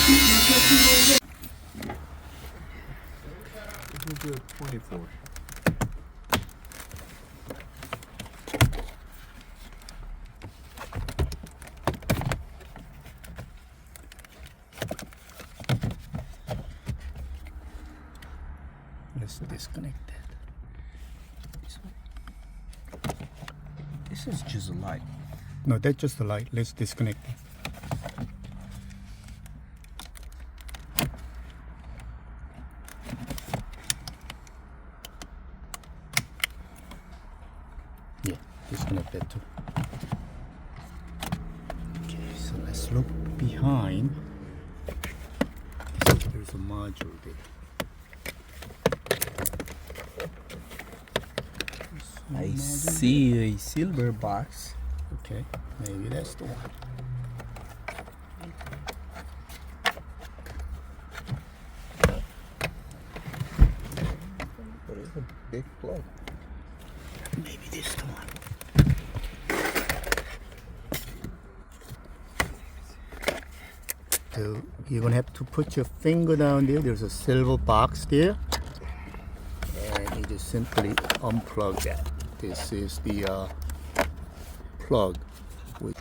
This is a 24. Let's disconnect that. This one. This is just a light. No, that's just a light. Let's disconnect it. Yeah, disconnect that too. Okay, so let's look behind. There's a module there. I see a silver box. Okay, maybe that's the one. But it's a big plug. Maybe this the one. So you're gonna have to put your finger down there. There's a silver box there, and you just simply unplug that. This is the plug with